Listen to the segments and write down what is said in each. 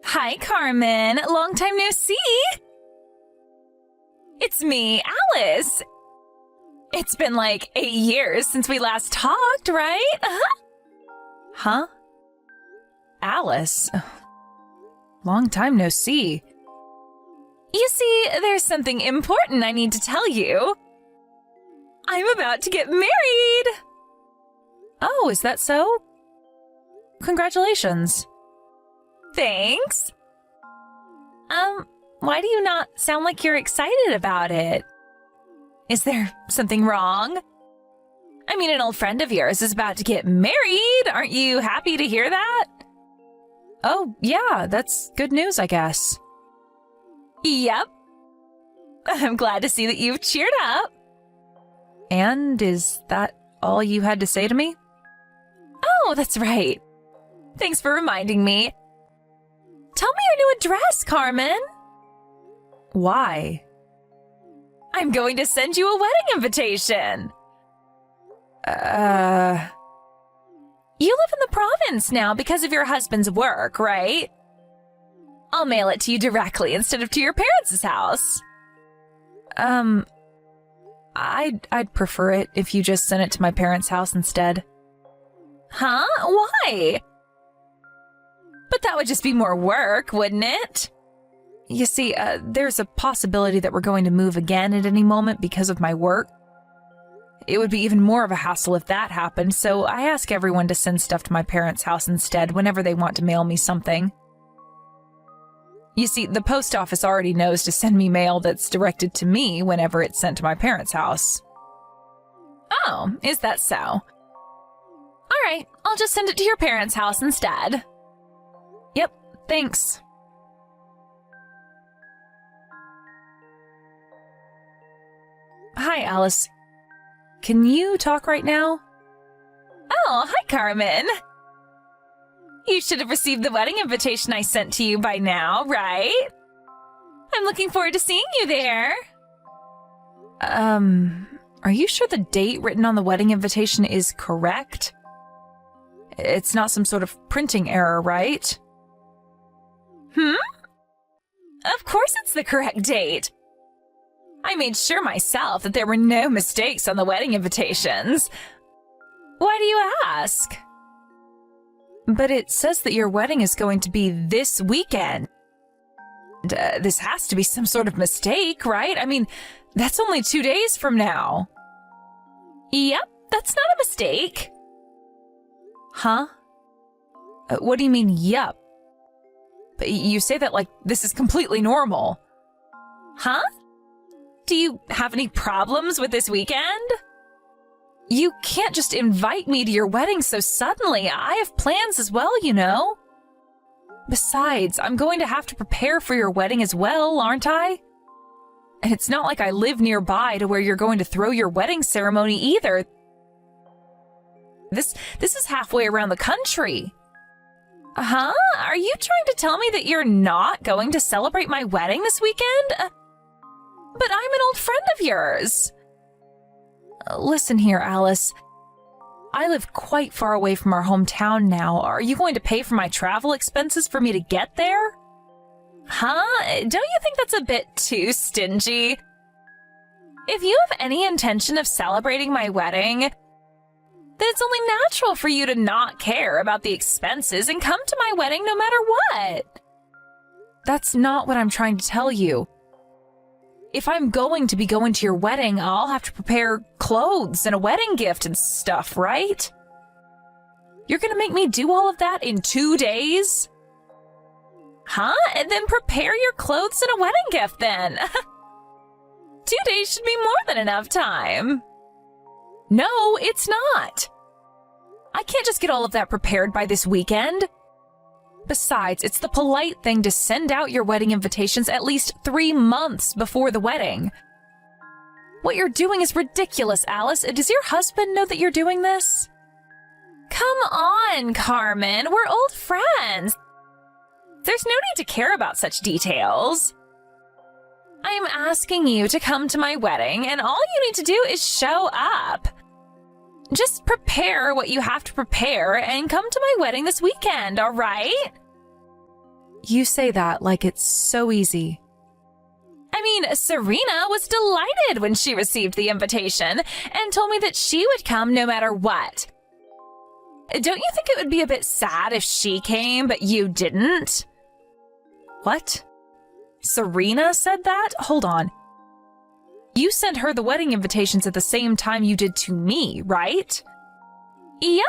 Hi, Carmen. Long time no see. It's me, Alice. It's been like 8 years since we last talked, right? Huh? Alice? Long time no see. You see, there's something important I need to tell you. I'm about to get married. Oh, is that so? Congratulations. Thanks. Why do you not sound like you're excited about it? Is there something wrong? I mean, an old friend of yours is about to get married. Aren't you happy to hear that? Oh, yeah, that's good news, I guess. Yep. I'm glad to see that you've cheered up. And is that all you had to say to me? Oh, that's right. Thanks for reminding me. Tell me your new address, Carmen. Why? I'm going to send you a wedding invitation. You live in the province now because of your husband's work, right? I'll mail it to you directly instead of to your parents' house. I'd prefer it if you just sent it to my parents' house instead. Huh? Why? But that would just be more work, wouldn't it? You see, there's a possibility that we're going to move again at any moment because of my work. It would be even more of a hassle if that happened, so I ask everyone to send stuff to my parents' house instead whenever they want to mail me something. You see, the post office already knows to send me mail that's directed to me whenever it's sent to my parents' house. Oh, is that so? All right, I'll just send it to your parents' house instead. Yep, thanks. Hi, Alice. Can you talk right now? Oh, hi, Carmen. You should have received the wedding invitation I sent to you by now, right? I'm looking forward to seeing you there. Are you sure the date written on the wedding invitation is correct? It's not some sort of printing error, right? Of course it's the correct date. I made sure myself that there were no mistakes on the wedding invitations. Why do you ask? But it says that your wedding is going to be this weekend. This has to be some sort of mistake, right? I mean, that's only 2 days from now. Yep, that's not a mistake. Huh? What do you mean, yep? But you say that like this is completely normal. Huh? Do you have any problems with this weekend? You can't just invite me to your wedding so suddenly. I have plans as well, you know. Besides, I'm going to have to prepare for your wedding as well, aren't I? And it's not like I live nearby to where you're going to throw your wedding ceremony either. This is halfway around the country. Huh? Are you trying to tell me that you're not going to celebrate my wedding this weekend? But I'm an old friend of yours. Listen here, Alice. I live quite far away from our hometown now. Are you going to pay for my travel expenses for me to get there? Huh? Don't you think that's a bit too stingy? If you have any intention of celebrating my wedding, then it's only natural for you to not care about the expenses and come to my wedding no matter what. That's not what I'm trying to tell you. If I'm going to be going to your wedding, I'll have to prepare clothes and a wedding gift and stuff, right? You're gonna make me do all of that in 2 days? Huh? And then prepare your clothes and a wedding gift then. 2 days should be more than enough time. No, it's not. I can't just get all of that prepared by this weekend. Besides, it's the polite thing to send out your wedding invitations at least 3 months before the wedding. What you're doing is ridiculous, Alice. Does your husband know that you're doing this? Come on, Carmen. We're old friends. There's no need to care about such details. I'm asking you to come to my wedding, and all you need to do is show up. Just prepare what you have to prepare and come to my wedding this weekend, all right? You say that like it's so easy. I mean, Serena was delighted when she received the invitation and told me that she would come no matter what. Don't you think it would be a bit sad if she came, but you didn't? What? Serena said that? Hold on. You sent her the wedding invitations at the same time you did to me, right? Yep.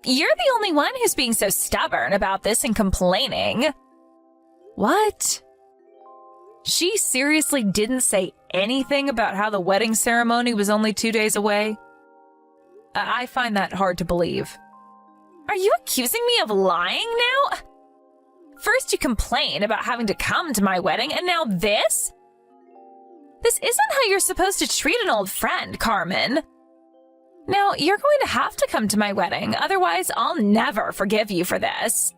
You're the only one who's being so stubborn about this and complaining. What? She seriously didn't say anything about how the wedding ceremony was only 2 days away? I find that hard to believe. Are you accusing me of lying now? First you complain about having to come to my wedding, and now this? This isn't how you're supposed to treat an old friend, Carmen. Now, you're going to have to come to my wedding, otherwise I'll never forgive you for this.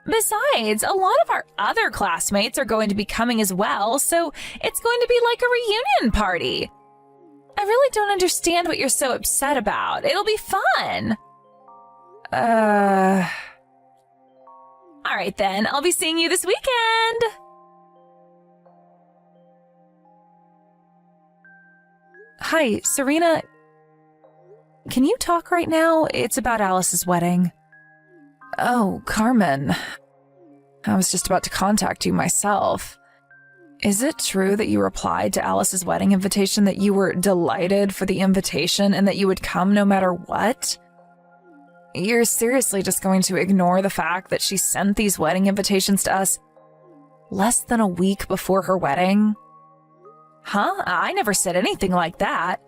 Besides, a lot of our other classmates are going to be coming as well, so it's going to be like a reunion party. I really don't understand what you're so upset about. It'll be fun. All right then, I'll be seeing you this weekend. Hi, Serena. Can you talk right now? It's about Alice's wedding. Oh, Carmen. I was just about to contact you myself. Is it true that you replied to Alice's wedding invitation that you were delighted for the invitation and that you would come no matter what? You're seriously just going to ignore the fact that she sent these wedding invitations to us less than a week before her wedding? Huh? I never said anything like that.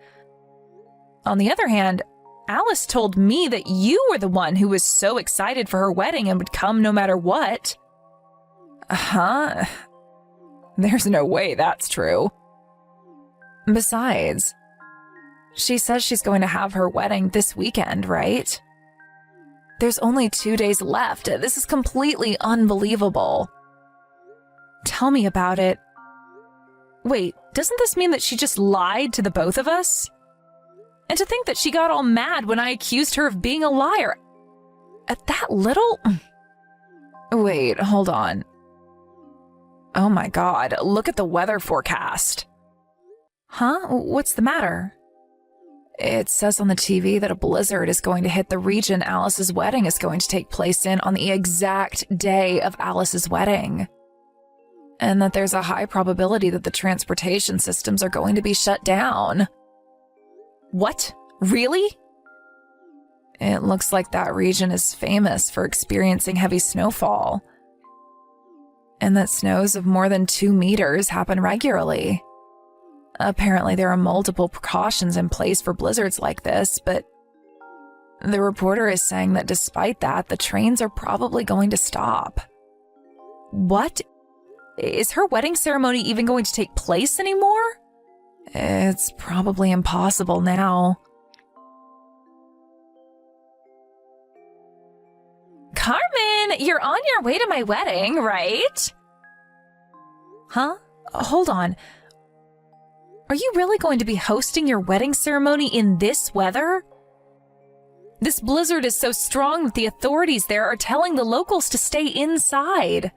On the other hand, Alice told me that you were the one who was so excited for her wedding and would come no matter what. Huh? There's no way that's true. Besides, she says she's going to have her wedding this weekend, right? There's only 2 days left. This is completely unbelievable. Tell me about it. Wait, doesn't this mean that she just lied to the both of us? And to think that she got all mad when I accused her of being a liar. At that little? Wait, hold on. Oh my God, look at the weather forecast. Huh? What's the matter? It says on the TV that a blizzard is going to hit the region Alice's wedding is going to take place in on the exact day of Alice's wedding. And that there's a high probability that the transportation systems are going to be shut down. What? Really? It looks like that region is famous for experiencing heavy snowfall. And that snows of more than 2 meters happen regularly. Apparently there are multiple precautions in place for blizzards like this, but the reporter is saying that despite that, the trains are probably going to stop. What? Is her wedding ceremony even going to take place anymore? It's probably impossible now. Carmen, you're on your way to my wedding, right? Huh? Hold on. Are you really going to be hosting your wedding ceremony in this weather? This blizzard is so strong that the authorities there are telling the locals to stay inside.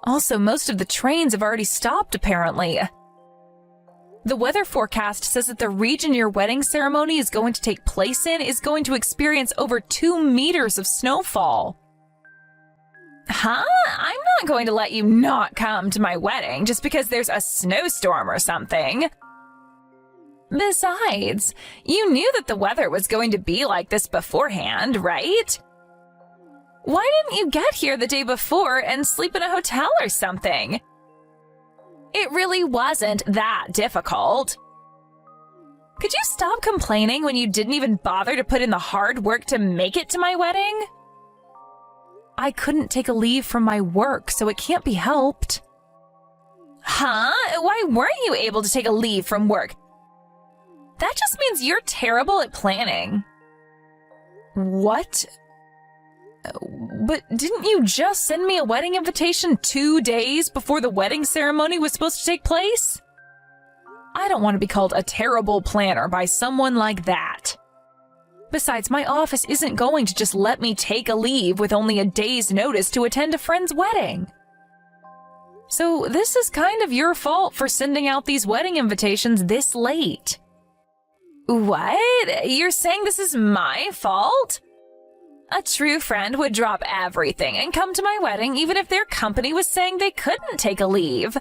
Also, most of the trains have already stopped, apparently. The weather forecast says that the region your wedding ceremony is going to take place in is going to experience over 2 meters of snowfall. Huh? I'm not going to let you not come to my wedding just because there's a snowstorm or something. Besides, you knew that the weather was going to be like this beforehand, right? Why didn't you get here the day before and sleep in a hotel or something? It really wasn't that difficult. Could you stop complaining when you didn't even bother to put in the hard work to make it to my wedding? I couldn't take a leave from my work, so it can't be helped. Huh? Why weren't you able to take a leave from work? That just means you're terrible at planning. What? But didn't you just send me a wedding invitation 2 days before the wedding ceremony was supposed to take place? I don't want to be called a terrible planner by someone like that. Besides, my office isn't going to just let me take a leave with only a day's notice to attend a friend's wedding. So this is kind of your fault for sending out these wedding invitations this late. What? You're saying this is my fault? A true friend would drop everything and come to my wedding even if their company was saying they couldn't take a leave.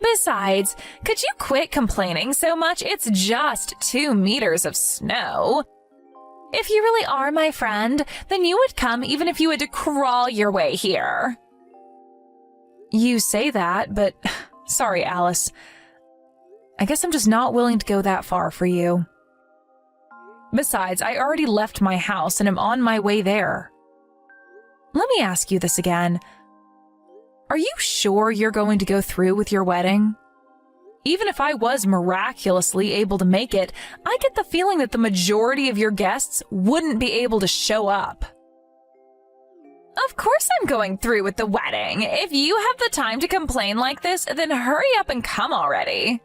Besides, could you quit complaining so much? It's just 2 meters of snow. If you really are my friend, then you would come even if you had to crawl your way here. You say that, but sorry, Alice. I guess I'm just not willing to go that far for you. Besides, I already left my house and am on my way there. Let me ask you this again. Are you sure you're going to go through with your wedding? Even if I was miraculously able to make it, I get the feeling that the majority of your guests wouldn't be able to show up. Of course I'm going through with the wedding. If you have the time to complain like this, then hurry up and come already.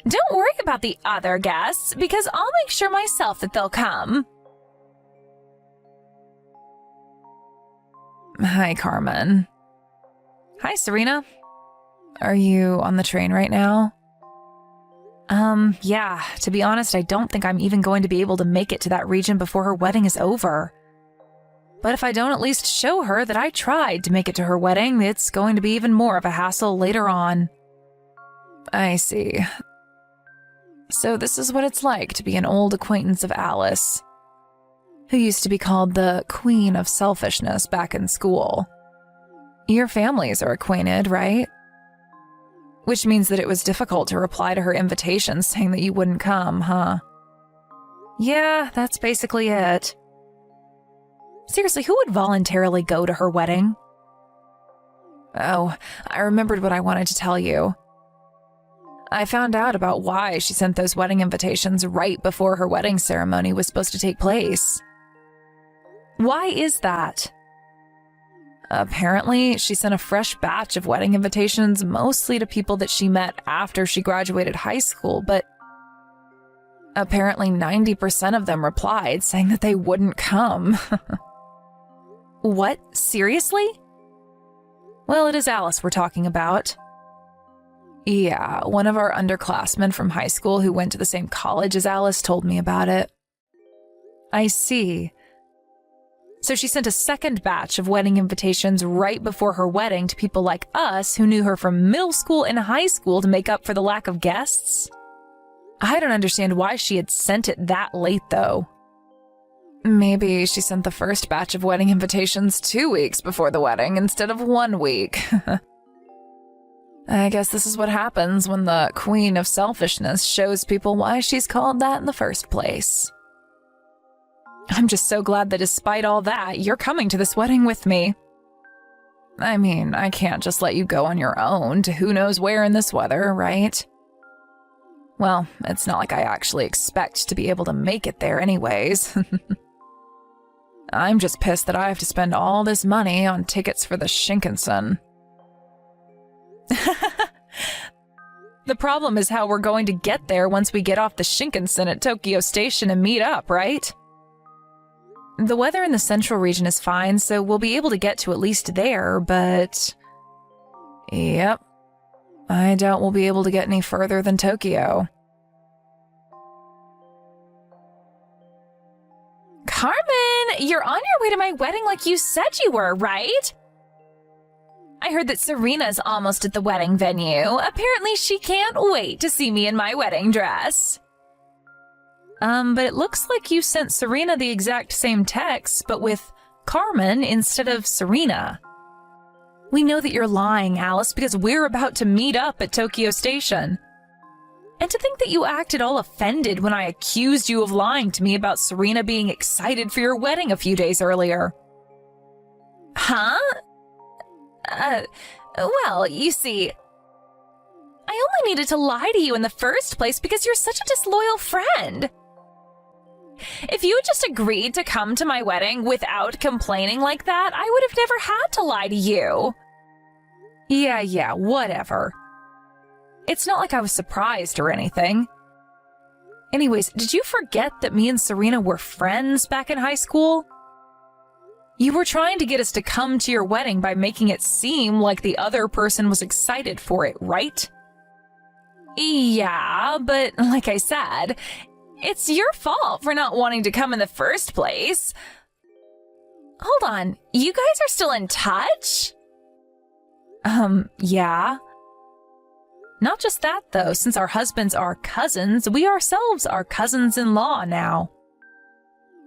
Don't worry about the other guests, because I'll make sure myself that they'll come. Hi, Carmen. Hi, Serena. Are you on the train right now? Yeah, to be honest, I don't think I'm even going to be able to make it to that region before her wedding is over. But if I don't at least show her that I tried to make it to her wedding, it's going to be even more of a hassle later on. I see. So this is what it's like to be an old acquaintance of Alice, who used to be called the Queen of Selfishness back in school. Your families are acquainted, right? Which means that it was difficult to reply to her invitations saying that you wouldn't come, huh? Yeah, that's basically it. Seriously, who would voluntarily go to her wedding? Oh, I remembered what I wanted to tell you. I found out about why she sent those wedding invitations right before her wedding ceremony was supposed to take place. Why is that? Apparently, she sent a fresh batch of wedding invitations mostly to people that she met after she graduated high school, but apparently 90% of them replied saying that they wouldn't come. What? Seriously? Well, it is Alice we're talking about. Yeah, one of our underclassmen from high school who went to the same college as Alice told me about it. I see. So she sent a second batch of wedding invitations right before her wedding to people like us who knew her from middle school and high school to make up for the lack of guests? I don't understand why she had sent it that late, though. Maybe she sent the first batch of wedding invitations 2 weeks before the wedding instead of 1 week. I guess this is what happens when the Queen of Selfishness shows people why she's called that in the first place. I'm just so glad that despite all that, you're coming to this wedding with me. I mean, I can't just let you go on your own to who knows where in this weather, right? Well, it's not like I actually expect to be able to make it there anyways. I'm just pissed that I have to spend all this money on tickets for the Shinkansen. The problem is how we're going to get there once we get off the Shinkansen at Tokyo Station and meet up, right? The weather in the central region is fine, so we'll be able to get to at least there, but... Yep. I doubt we'll be able to get any further than Tokyo. Carmen, you're on your way to my wedding like you said you were, right? I heard that Serena's almost at the wedding venue. Apparently she can't wait to see me in my wedding dress. But it looks like you sent Serena the exact same text, but with Carmen instead of Serena. We know that you're lying, Alice, because we're about to meet up at Tokyo Station. And to think that you acted all offended when I accused you of lying to me about Serena being excited for your wedding a few days earlier. Huh? Well, you see, I only needed to lie to you in the first place because you're such a disloyal friend. If you had just agreed to come to my wedding without complaining like that, I would have never had to lie to you. Yeah, whatever. It's not like I was surprised or anything. Anyways, did you forget that me and Serena were friends back in high school? You were trying to get us to come to your wedding by making it seem like the other person was excited for it, right? Yeah, but like I said, it's your fault for not wanting to come in the first place. Hold on, you guys are still in touch? Yeah. Not just that, though. Since our husbands are cousins, we ourselves are cousins-in-law now.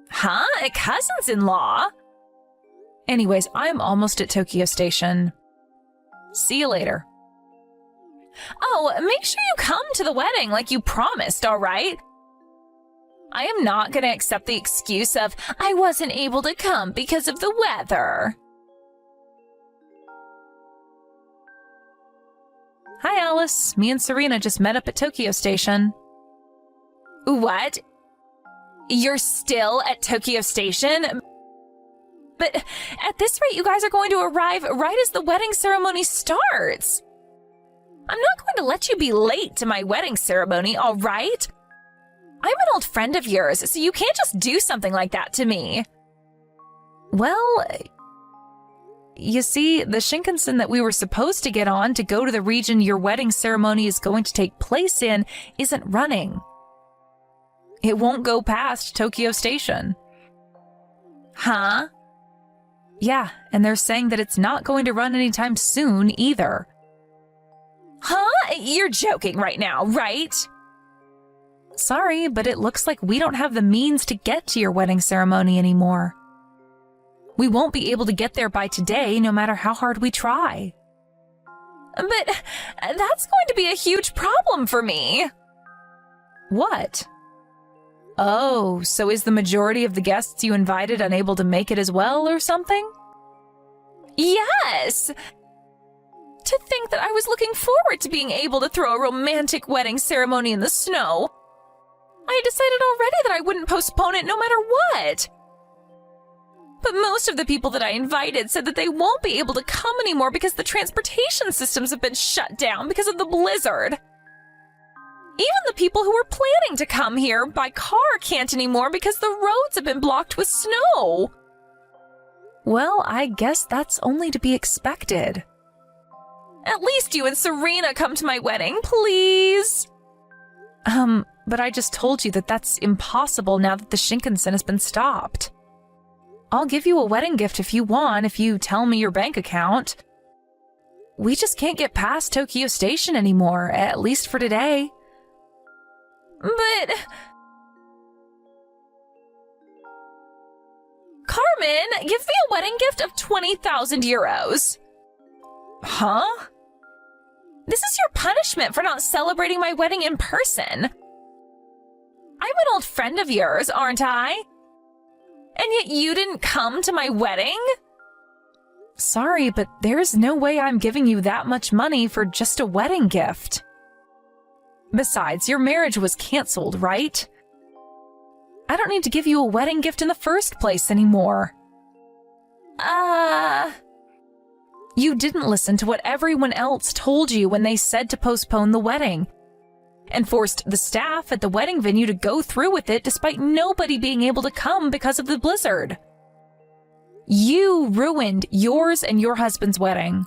Huh? Cousins-in-law? Anyways, I'm almost at Tokyo Station. See you later. Oh, make sure you come to the wedding like you promised, all right? I am not going to accept the excuse of, I wasn't able to come because of the weather. Hi, Alice. Me and Serena just met up at Tokyo Station. What? You're still at Tokyo Station? But at this rate, you guys are going to arrive right as the wedding ceremony starts. I'm not going to let you be late to my wedding ceremony, all right? I'm an old friend of yours, so you can't just do something like that to me. Well, you see, the Shinkansen that we were supposed to get on to go to the region your wedding ceremony is going to take place in isn't running. It won't go past Tokyo Station. Huh? Yeah, and they're saying that it's not going to run anytime soon either. Huh? You're joking right now, right? Sorry, but it looks like we don't have the means to get to your wedding ceremony anymore. We won't be able to get there by today, no matter how hard we try. But that's going to be a huge problem for me. What? Oh, so is the majority of the guests you invited unable to make it as well or something? Yes! To think that I was looking forward to being able to throw a romantic wedding ceremony in the snow. I had decided already that I wouldn't postpone it no matter what. But most of the people that I invited said that they won't be able to come anymore because the transportation systems have been shut down because of the blizzard. Even the people who were planning to come here by car can't anymore because the roads have been blocked with snow. Well, I guess that's only to be expected. At least you and Serena come to my wedding, please. But I just told you that that's impossible now that the Shinkansen has been stopped. I'll give you a wedding gift if you want, if you tell me your bank account. We just can't get past Tokyo Station anymore, at least for today. But... Carmen, give me a wedding gift of 20,000 euros. Huh? This is your punishment for not celebrating my wedding in person. I'm an old friend of yours, aren't I? And yet you didn't come to my wedding? Sorry, but there's no way I'm giving you that much money for just a wedding gift. Besides, your marriage was canceled, right? I don't need to give you a wedding gift in the first place anymore. You didn't listen to what everyone else told you when they said to postpone the wedding, and forced the staff at the wedding venue to go through with it despite nobody being able to come because of the blizzard. You ruined yours and your husband's wedding.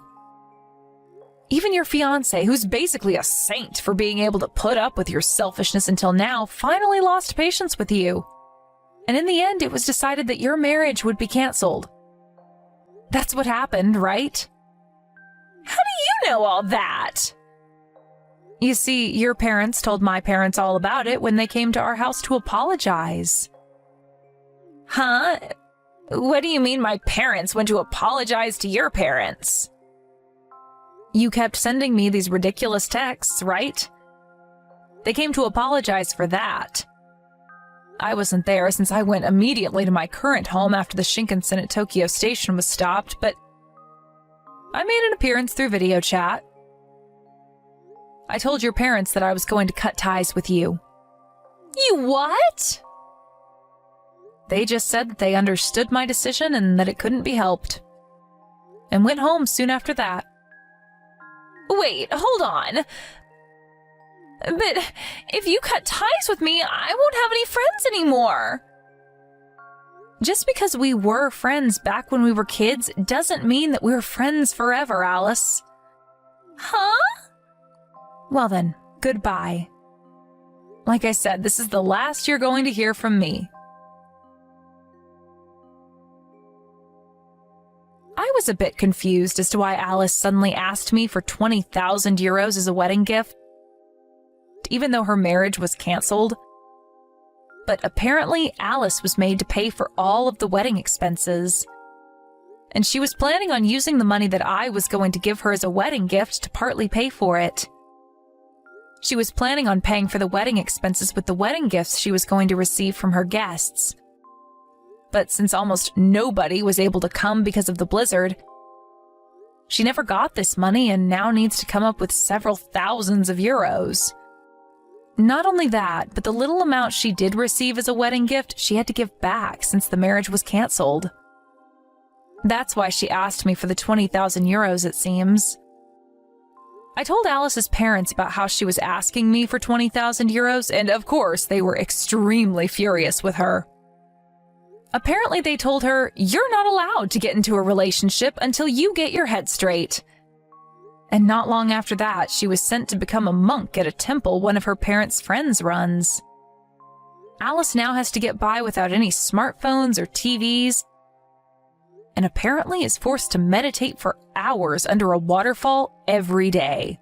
Even your fiancé, who's basically a saint for being able to put up with your selfishness until now, finally lost patience with you. And in the end, it was decided that your marriage would be canceled. That's what happened, right? How do you know all that? You see, your parents told my parents all about it when they came to our house to apologize. Huh? What do you mean my parents went to apologize to your parents? You kept sending me these ridiculous texts, right? They came to apologize for that. I wasn't there since I went immediately to my current home after the Shinkansen at Tokyo Station was stopped, but I made an appearance through video chat. I told your parents that I was going to cut ties with you. You what? They just said that they understood my decision and that it couldn't be helped. And went home soon after that. Wait, hold on. But if you cut ties with me, I won't have any friends anymore. Just because we were friends back when we were kids doesn't mean that we're friends forever, Alice. Huh? Well then, goodbye. Like I said, this is the last you're going to hear from me. I was a bit confused as to why Alice suddenly asked me for 20,000 euros as a wedding gift, even though her marriage was cancelled. But apparently Alice was made to pay for all of the wedding expenses. And she was planning on using the money that I was going to give her as a wedding gift to partly pay for it. She was planning on paying for the wedding expenses with the wedding gifts she was going to receive from her guests. But since almost nobody was able to come because of the blizzard, she never got this money and now needs to come up with several thousands of euros. Not only that, but the little amount she did receive as a wedding gift, she had to give back since the marriage was cancelled. That's why she asked me for the 20,000 euros, it seems. I told Alice's parents about how she was asking me for 20,000 euros, and of course, they were extremely furious with her. Apparently, they told her, "You're not allowed to get into a relationship until you get your head straight." And not long after that, she was sent to become a monk at a temple one of her parents' friends runs. Alice now has to get by without any smartphones or TVs, and apparently is forced to meditate for hours under a waterfall every day.